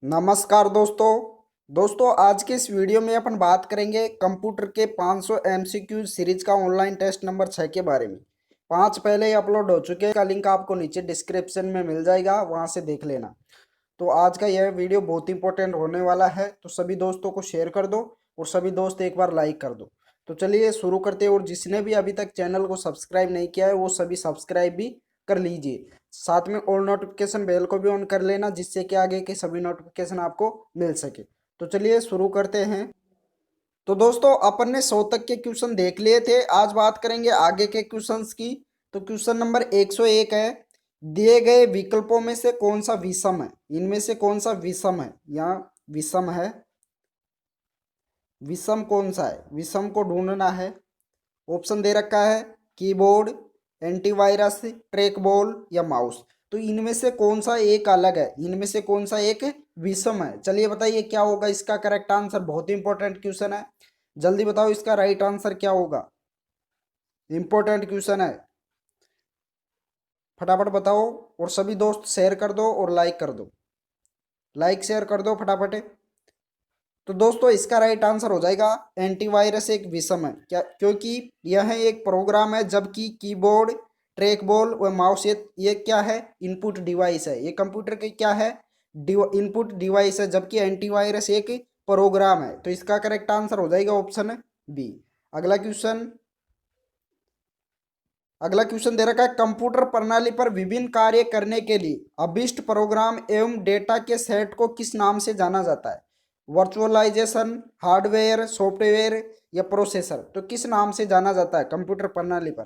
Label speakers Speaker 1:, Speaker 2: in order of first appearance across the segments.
Speaker 1: नमस्कार दोस्तों आज के इस वीडियो में अपन बात करेंगे कंप्यूटर के 500 एमसीक्यू सीरीज का ऑनलाइन टेस्ट नंबर 6 के बारे में। 5 पहले ही अपलोड हो चुके हैं, का लिंक आपको नीचे डिस्क्रिप्शन में मिल जाएगा, वहां से देख लेना। तो आज का यह वीडियो बहुत इंपॉर्टेंट होने वाला है, तो सभी दोस्तों को शेयर कर दो और सभी दोस्त एक बार लाइक कर दो। तो चलिए शुरू करते हैं, और जिसने भी अभी तक चैनल को सब्सक्राइब नहीं किया है वो सभी सब्सक्राइब भी कर लीजिए। साथ में ऑल नोटिफिकेशन बेल को भी ऑन कर लेना, जिससे कि आगे के सभी नोटिफिकेशन आपको मिल सके। तो चलिए शुरू करते हैं। तो दोस्तों अपन ने 100 तक के क्वेश्चन देख लिए थे, आज बात करेंगे आगे के क्वेश्चंस की। तो क्वेश्चन नंबर 101 है, दिए गए विकल्पों में से कौन सा विषम है? इनमें से कौन सा विषम है? यहाँ विषम है, विषम कौन सा है? विषम को ढूंढना है। ऑप्शन दे रखा है कीबोर्ड, एंटीवायरस, ट्रैक बॉल या माउस। तो इनमें से कौन सा एक अलग है? इनमें से कौन सा एक विषम है? चलिए बताइए क्या होगा इसका करेक्ट आंसर। बहुत इंपॉर्टेंट क्वेश्चन है, जल्दी बताओ इसका राइट आंसर क्या होगा। इंपॉर्टेंट क्वेश्चन है, फटाफट बताओ। और सभी दोस्त शेयर कर दो और लाइक कर दो, लाइक शेयर कर दो फटाफट। तो दोस्तों इसका राइट आंसर हो जाएगा एंटीवायरस एक विषम है। क्या? क्योंकि यह एक प्रोग्राम है, जबकि कीबोर्ड, ट्रैक बॉल और माउस ये क्या है? इनपुट डिवाइस है। ये कंप्यूटर के क्या है? इनपुट डिवाइस है, जबकि एंटीवायरस एक प्रोग्राम है। तो इसका करेक्ट आंसर हो जाएगा ऑप्शन बी। अगला क्वेश्चन, अगला क्वेश्चन दे रखा है, कंप्यूटर प्रणाली पर विभिन्न कार्य करने के लिए अभिष्ट प्रोग्राम एवं डेटा के सेट को किस नाम से जाना जाता है? वर्चुअलाइजेशन, हार्डवेयर, सॉफ्टवेयर या प्रोसेसर। तो किस नाम से जाना जाता है कंप्यूटर प्रणाली पर?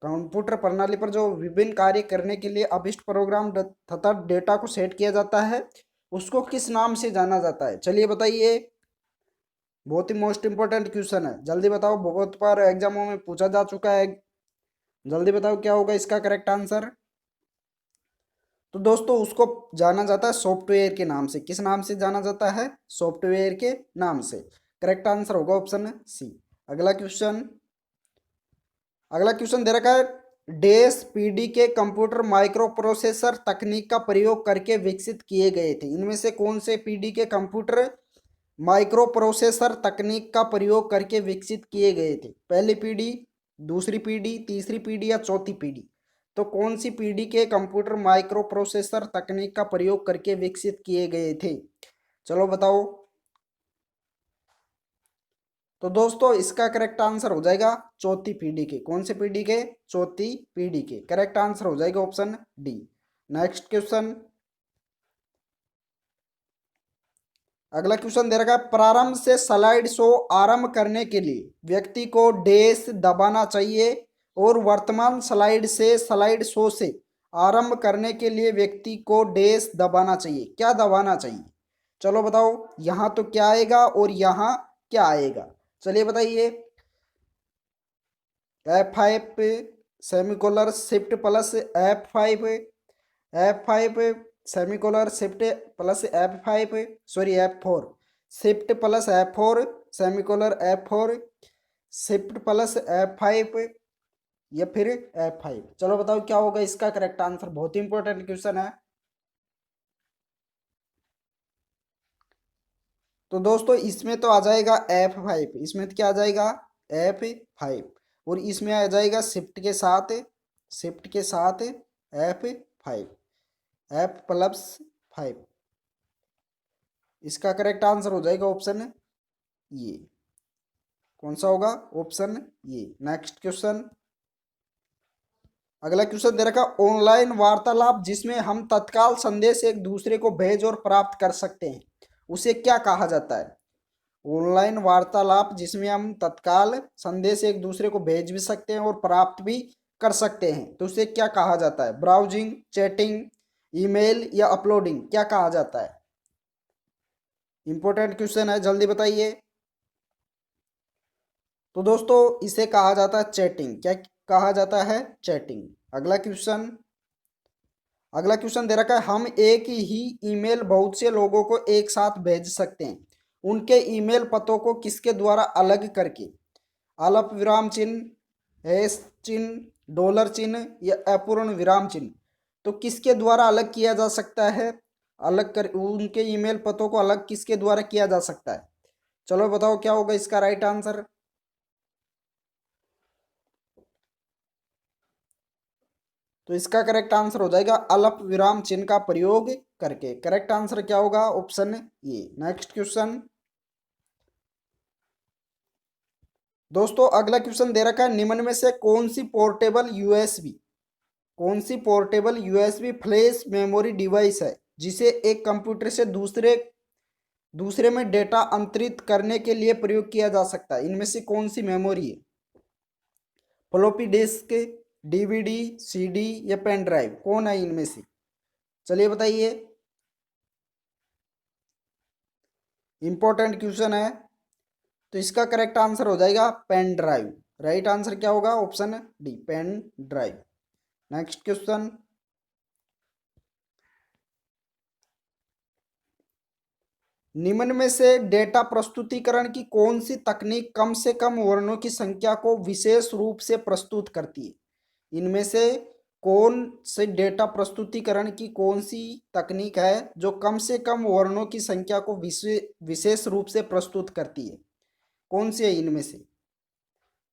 Speaker 1: कंप्यूटर प्रणाली पर जो विभिन्न कार्य करने के लिए अभिष्ट प्रोग्राम तथा डेटा को सेट किया जाता है, उसको किस नाम से जाना जाता है? चलिए बताइए। बहुत ही मोस्ट इंपोर्टेंट क्वेश्चन है, जल्दी बताओ। बहुत बार एग्जामों में पूछा जा चुका है, जल्दी बताओ क्या होगा इसका करेक्ट आंसर। तो दोस्तों उसको जाना जाता है सॉफ्टवेयर के नाम से। किस नाम से जाना जाता है? सॉफ्टवेयर के नाम से। करेक्ट आंसर होगा ऑप्शन सी। अगला क्वेश्चन, अगला क्वेश्चन दे रखा है, डैश पीडी के कंप्यूटर माइक्रो प्रोसेसर तकनीक का प्रयोग करके विकसित किए गए थे। इनमें से कौन से पीडी के कंप्यूटर माइक्रो प्रोसेसर तकनीक का प्रयोग करके विकसित किए गए थे? पहली पीढ़ी, दूसरी पीढ़ी, तीसरी पीढ़ी या चौथी पीढ़ी? तो कौन सी पीढ़ी के कंप्यूटर माइक्रो प्रोसेसर तकनीक का प्रयोग करके विकसित किए गए थे? चलो बताओ। तो दोस्तों इसका करेक्ट आंसर हो जाएगा चौथी पीढ़ी के। कौन सी पीढ़ी के? चौथी पीढ़ी के। करेक्ट आंसर हो जाएगा ऑप्शन डी। नेक्स्ट क्वेश्चन, अगला क्वेश्चन दे रखा है, प्रारंभ से स्लाइड शो आरंभ करने के लिए व्यक्ति को डैश दबाना चाहिए और वर्तमान स्लाइड से स्लाइड शो से आरंभ करने के लिए व्यक्ति को डैश दबाना चाहिए। क्या दबाना चाहिए? चलो बताओ। यहां तो क्या आएगा और यहां क्या आएगा? चलिए बताइए। F5 semicolon shift plus F5, F5 semicolon shift plus F5, sorry F4, shift plus F4 semicolon F4, shift plus F5 या फिर F5। चलो बताओ क्या होगा इसका करेक्ट आंसर। बहुत इंपॉर्टेंट क्वेश्चन है। तो दोस्तों इसमें तो आ जाएगा F5, इसमें तो क्या आ जाएगा? F5। और इसमें आ जाएगा शिफ्ट के साथ, शिफ्ट के साथ F5, F+5। इसका करेक्ट आंसर हो जाएगा ऑप्शन ये। कौन सा होगा? ऑप्शन ये। नेक्स्ट क्वेश्चन, अगला क्वेश्चन दे रखा, ऑनलाइन वार्तालाप जिसमें हम तत्काल संदेश एक दूसरे को भेज और प्राप्त कर सकते हैं, उसे क्या कहा जाता है? ऑनलाइन वार्तालाप जिसमें हम तत्काल संदेश एक दूसरे को भेज भी सकते हैं और प्राप्त भी कर सकते हैं, तो उसे क्या कहा जाता है? ब्राउजिंग, चैटिंग, ईमेल या अपलोडिंग? क्या कहा जाता है? इंपॉर्टेंट क्वेश्चन है, जल्दी बताइए। तो दोस्तों इसे कहा जाता है चैटिंग। क्या कहा जाता है? चैटिंग। अगला क्वेश्चन, अगला क्वेश्चन दे रखा है, हम एक ही ईमेल बहुत से लोगों को एक साथ भेज सकते हैं, उनके ईमेल पतों को किसके द्वारा अलग करके? अल्प विराम चिन्ह, हैश चिन्ह, डॉलर चिन्ह या अपूर्ण विराम चिन्ह? तो किसके द्वारा अलग किया जा सकता है? अलग कर, उनके ईमेल पतों को अलग किसके द्वारा किया जा सकता है? चलो बताओ क्या होगा इसका राइट आंसर। तो इसका करेक्ट आंसर हो जाएगा अल्प विराम चिन्ह का प्रयोग करके। करेक्ट आंसर क्या होगा? Option A. नेक्स्ट क्वेश्चन दोस्तों, अगला क्वेश्चन दे रखा है, निम्न में से कौन सी portable USB flash memory device है जिसे एक कंप्यूटर से दूसरे दूसरे में डेटा अंतरित करने के लिए प्रयोग किया जा सकता है? इनमें से कौन सी मेमोरी है? फ्लॉपी डिस्क, डीवीडी, सीडी या पेन ड्राइव, कौन है इनमें से? चलिए बताइए। इंपॉर्टेंट क्वेश्चन है। तो इसका करेक्ट आंसर हो जाएगा पेन ड्राइव। राइट आंसर क्या होगा? Option D, pen drive. Next question, निम्न में से डेटा प्रस्तुतिकरण की कौन सी तकनीक कम से कम वर्णों की संख्या को विशेष रूप से प्रस्तुत करती है? इनमें से कौन से डेटा प्रस्तुतिकरण की कौन सी तकनीक है जो कम से कम वर्णों की संख्या को विशेष रूप से प्रस्तुत करती है? कौन सी है इनमें से?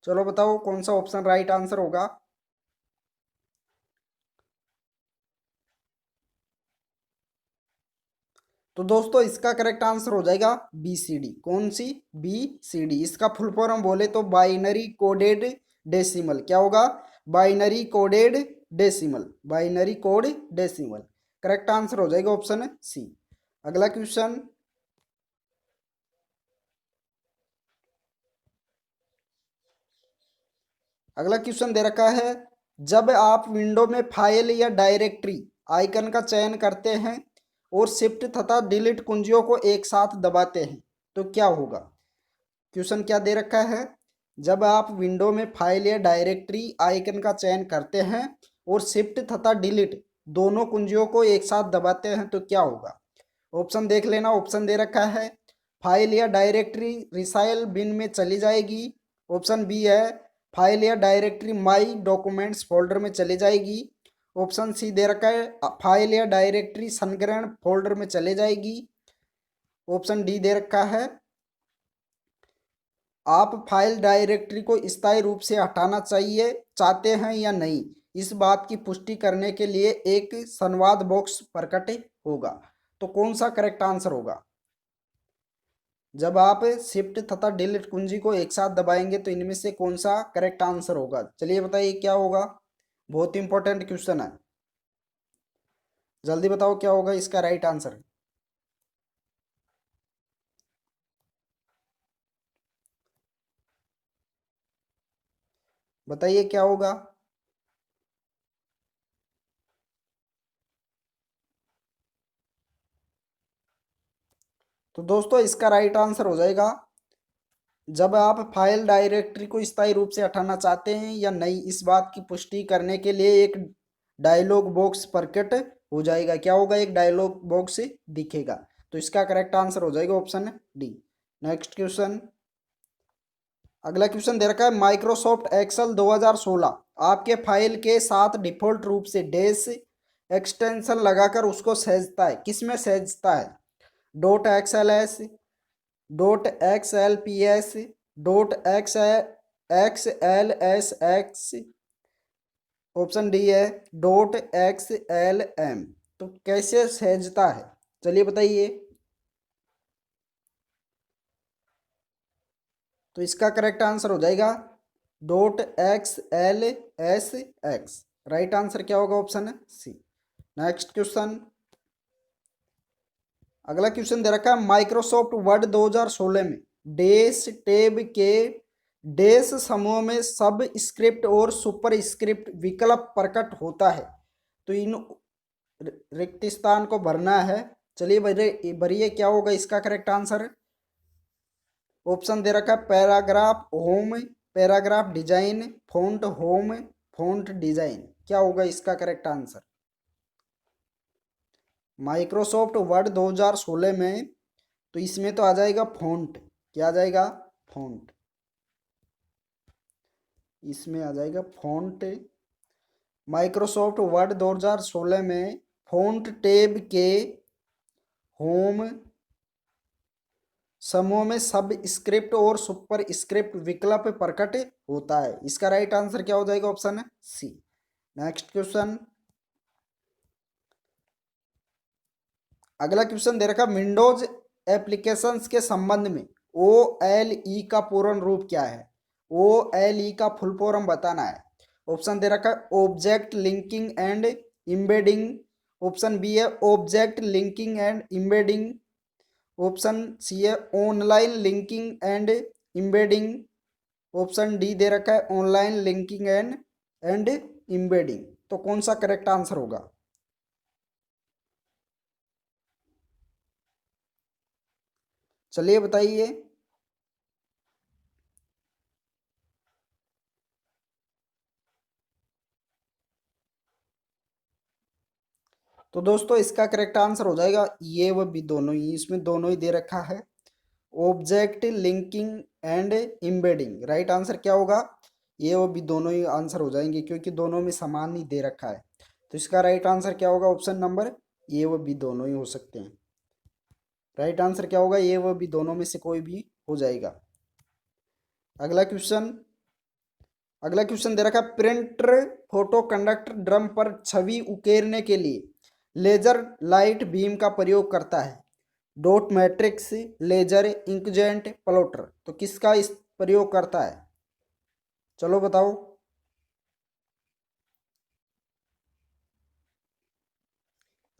Speaker 1: चलो बताओ कौन सा ऑप्शन राइट आंसर होगा। तो दोस्तों इसका करेक्ट आंसर हो जाएगा बीसीडी। कौन सी? बीसीडी। इसका फुल फॉर्म बोले तो बाइनरी कोडेड डेसिमल। क्या होगा? Binary coded decimal. Binary code decimal. Correct answer हो जाएगा ऑप्शन सी। अगला क्वेश्चन, अगला क्वेश्चन दे रखा है, जब आप विंडो में फाइल या डायरेक्टरी आइकन का चयन करते हैं और शिफ्ट तथा डिलीट कुंजियों को एक साथ दबाते हैं तो क्या होगा? क्वेश्चन क्या दे रखा है, जब आप विंडो में फाइल या डायरेक्टरी आइकन का चयन करते हैं और शिफ्ट तथा डिलीट दोनों कुंजियों को एक साथ दबाते हैं तो क्या होगा? ऑप्शन देख लेना। ऑप्शन दे रखा है, फाइल या डायरेक्टरी रिसाइल बिन में चली जाएगी। ऑप्शन बी है, फाइल या डायरेक्टरी माई डॉक्यूमेंट्स फोल्डर में चली जाएगी। ऑप्शन सी दे रखा है, फाइल या डायरेक्टरी संग्रहण फोल्डर में चले जाएगी। ऑप्शन डी दे रखा है, आप फाइल डायरेक्टरी को स्थायी रूप से हटाना चाहिए चाहते हैं या नहीं, इस बात की पुष्टि करने के लिए एक संवाद बॉक्स प्रकट होगा। तो कौन सा करेक्ट आंसर होगा? जब आप शिफ्ट तथा डिलीट कुंजी को एक साथ दबाएंगे तो इनमें से कौन सा करेक्ट आंसर होगा? चलिए बताइए क्या होगा। बहुत इंपॉर्टेंट क्वेश्चन है, जल्दी बताओ क्या होगा इसका राइट आंसर। बताइए क्या होगा। तो दोस्तों इसका राइट आंसर हो जाएगा, जब आप फाइल डायरेक्टरी को स्थायी रूप से हटाना चाहते हैं या नहीं, इस बात की पुष्टि करने के लिए एक डायलॉग बॉक्स प्रकट हो जाएगा। क्या होगा? एक डायलॉग बॉक्स दिखेगा। तो इसका करेक्ट आंसर हो जाएगा ऑप्शन डी। नेक्स्ट क्वेश्चन, अगला क्वेश्चन दे रखा है, माइक्रोसॉफ्ट एक्सेल 2016 आपके फाइल के साथ डिफॉल्ट रूप से डैश एक्सटेंशन लगाकर उसको सहेजता है। किस में सहेजता है? Dot XLS, dot XLPS, dot XLSX, option D है डॉट XLM। तो कैसे सहेजता है? चलिए बताइए। तो इसका करेक्ट आंसर हो जाएगा डॉट XLSX। राइट आंसर क्या होगा? Option C. नेक्स्ट क्वेश्चन, अगला क्वेश्चन दे रखा है, माइक्रोसॉफ्ट वर्ड 2016 में डैश टैब के डैश समूह में सब स्क्रिप्ट और सुपर स्क्रिप्ट विकल्प प्रकट होता है। तो इन रिक्त स्थान को भरना है। चलिए भरिए क्या होगा इसका करेक्ट आंसर। ऑप्शन दे रखा है, paragraph home, paragraph design, font home, font design. क्या होगा इसका करेक्ट आंसर? माइक्रोसॉफ्ट वर्ड 2016 में तो इसमें तो आ जाएगा फॉन्ट। क्या आ जाएगा? फॉन्ट। इसमें आ जाएगा फॉन्ट। माइक्रोसॉफ्ट वर्ड 2016 में फॉन्ट टैब के होम समूह में सब स्क्रिप्ट और सुपर स्क्रिप्ट विकल्प प्रकट होता है। इसका राइट आंसर क्या हो जाएगा? ऑप्शन है सी। नेक्स्ट क्वेश्चन, अगला क्वेश्चन दे रखा विंडोज एप्लीकेशंस के संबंध में ओ एल ई का पूर्ण रूप क्या है? ओ एल ई का फुल फॉर्म बताना है। ऑप्शन दे रखा है object linking and embedding, option B है object linking and embedding, option C है online linking and embedding, option D दे रखा है ऑनलाइन लिंकिंग एंड इम्बेडिंग। तो कौन सा करेक्ट आंसर होगा? चलिए बताइए। तो दोस्तों इसका करेक्ट आंसर हो जाएगा ये व बी दोनों ही, इसमें दोनों ही दे रखा है object linking and embedding. Right answer क्या होगा? ये व बी दोनों ही आंसर हो जाएंगे क्योंकि दोनों में समान ही दे रखा है। तो इसका राइट आंसर क्या होगा? ऑप्शन नंबर ए व बी दोनों ही हो सकते हैं। राइट आंसर क्या होगा? ए व बी दोनों में से कोई भी हो जाएगा। अगला क्वेश्चन, अगला क्वेश्चन दे रखा है प्रिंटर फोटो कंडक्टर ड्रम पर छवि उकेरने के लिए लेजर लाइट बीम का प्रयोग करता है। Dot matrix, laser, inkjet, plotter. तो किसका इस प्रयोग करता है? चलो बताओ।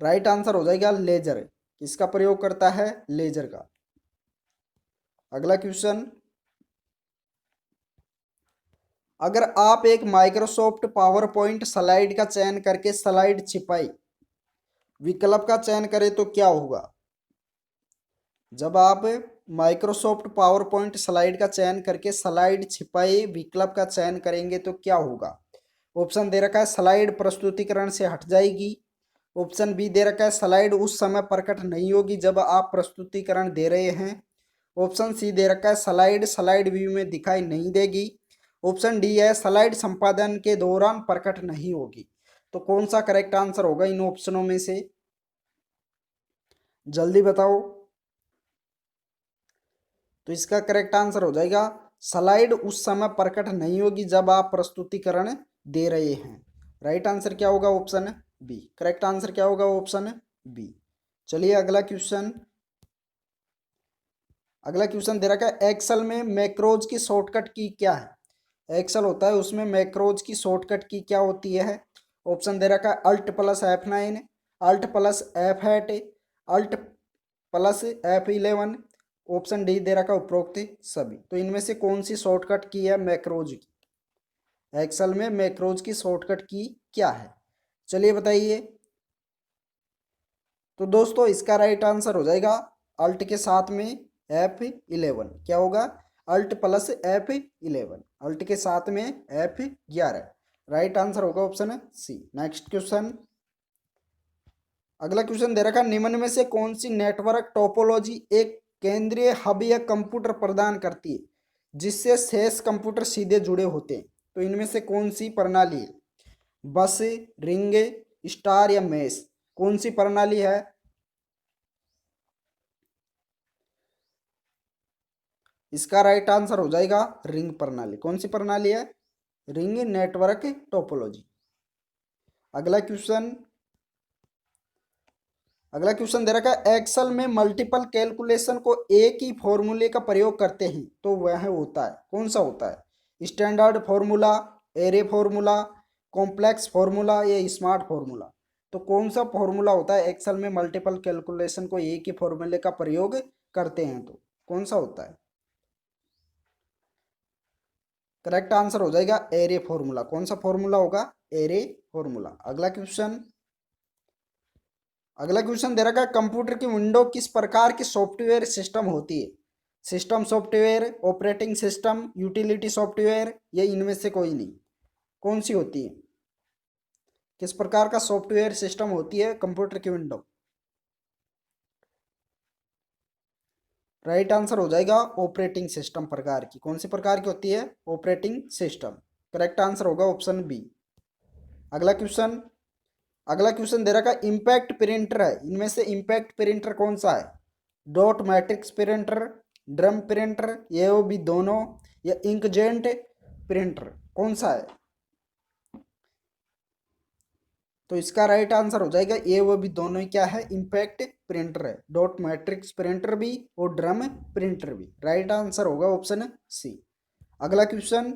Speaker 1: राइट आंसर हो जाएगा लेजर। किसका प्रयोग करता है? लेजर का। अगला क्वेश्चन, अगर आप एक माइक्रोसॉफ्ट पावर पॉइंट स्लाइड का चयन करके स्लाइड छिपाई विकल्प का चयन करें तो क्या होगा? जब आप माइक्रोसॉफ्ट पावर पॉइंट स्लाइड का चयन करके स्लाइड छिपाई विकल्प का चयन करेंगे तो क्या होगा? ऑप्शन दे रखा है स्लाइड प्रस्तुतिकरण से हट जाएगी, ऑप्शन बी दे रखा है स्लाइड उस समय प्रकट नहीं होगी जब आप प्रस्तुतिकरण दे रहे हैं, ऑप्शन सी दे रखा है स्लाइड स्लाइड व्यू में दिखाई नहीं देगी, ऑप्शन डी है स्लाइड संपादन के दौरान प्रकट नहीं होगी। तो कौन सा करेक्ट आंसर होगा इन ऑप्शनों में से? जल्दी बताओ। तो इसका करेक्ट आंसर हो जाएगा स्लाइड उस समय प्रकट नहीं होगी जब आप प्रस्तुतिकरण दे रहे हैं। राइट आंसर क्या होगा? Option B. करेक्ट आंसर क्या होगा? Option B. चलिए अगला क्वेश्चन, अगला क्वेश्चन दे रखा है एक्सेल में मैक्रोज की शॉर्टकट की क्या है? एक्सेल होता है उसमें मैक्रोज की शॉर्टकट की क्या होती है? ऑप्शन दे रखा है alt plus F9, alt plus F8, alt plus F11, option D दे रखा उपरोक्त सभी। तो इनमें से कौन सी शॉर्टकट की है मैक्रोज की? एक्सेल में मैक्रोज की शॉर्टकट की क्या है? चलिए बताइए। तो दोस्तों इसका राइट आंसर हो जाएगा अल्ट के साथ में F11। क्या होगा? अल्ट प्लस F11, अल्ट के साथ में F11। राइट आंसर होगा ऑप्शन सी। नेक्स्ट क्वेश्चन, अगला क्वेश्चन दे रखा निम्न में से कौन सी नेटवर्क टोपोलॉजी एक केंद्रीय हब या कंप्यूटर प्रदान करती है जिससे शेष कंप्यूटर सीधे जुड़े होते हैं? तो इनमें से कौन सी प्रणाली है? बस, रिंग, स्टार या मेश? कौन सी प्रणाली है? इसका राइट आंसर हो जाएगा रिंग प्रणाली। कौन सी प्रणाली है? Ring network topology. अगला क्वेश्चन, अगला क्वेश्चन दे रखा है एक्सेल में मल्टीपल कैलकुलेशन को एक ही फॉर्मूले का प्रयोग करते हैं तो वह होता है कौन सा होता है? Standard formula, array formula, complex formula या स्मार्ट फॉर्मूला? तो कौन सा फॉर्मूला होता है एक्सेल में मल्टीपल कैलकुलेशन को एक ही फॉर्मूले का प्रयोग करते हैं तो कौन सा होता है? करेक्ट आंसर हो जाएगा एरे फॉर्मूला। कौन सा फॉर्मूला होगा? Array formula. अगला क्वेश्चन, अगला क्वेश्चन दे रखा है कंप्यूटर की विंडो किस प्रकार की सॉफ्टवेयर सिस्टम होती है? System software, operating system, utility software या इनमें से कोई नहीं? कौन सी होती है? किस प्रकार का सॉफ्टवेयर सिस्टम होती है कंप्यूटर की विंडो? राइट आंसर हो जाएगा ऑपरेटिंग सिस्टम प्रकार की। कौन सी प्रकार की होती है? Operating system. करेक्ट आंसर होगा ऑप्शन बी। अगला क्वेश्चन, अगला क्वेश्चन दे रखा है इम्पैक्ट प्रिंटर है, इनमें से इम्पैक्ट प्रिंटर कौन सा है? Dot matrix printer, drum printer, ये वो भी दोनों, या इंकजेंट प्रिंटर, कौन सा है? तो इसका राइट आंसर हो जाएगा ये वो भी दोनों ही क्या है, इम्पैक्ट प्रिंटर है। डॉट मैट्रिक्स प्रिंटर भी और ड्रम प्रिंटर भी, राइट आंसर होगा ऑप्शन सी। अगला क्वेश्चन,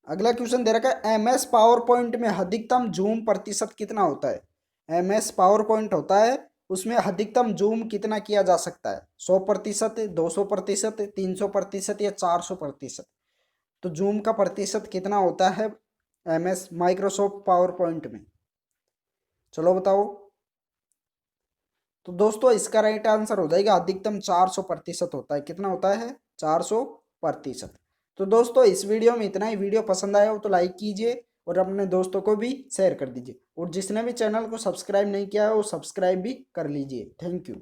Speaker 1: अगला क्वेश्चन दे रखा है एमएस पावर पॉइंट में अधिकतम जूम प्रतिशत कितना होता है? एमएस पावर पॉइंट होता है, उसमें अधिकतम जूम कितना किया जा सकता है? 100%, 200%, 300% या 400%? तो जूम का प्रतिशत कितना होता है एमएस माइक्रोसॉफ्ट पावर पॉइंट में? चलो बताओ। तो दोस्तों इसका राइट आंसर हो जाएगा अधिकतम 400% होता है। कितना होता है? 400%। तो दोस्तों इस वीडियो में इतना ही। वीडियो पसंद आया हो तो लाइक कीजिए और अपने दोस्तों को भी शेयर कर दीजिए, और जिसने भी चैनल को सब्सक्राइब नहीं किया है वो सब्सक्राइब भी कर लीजिए। Thank you.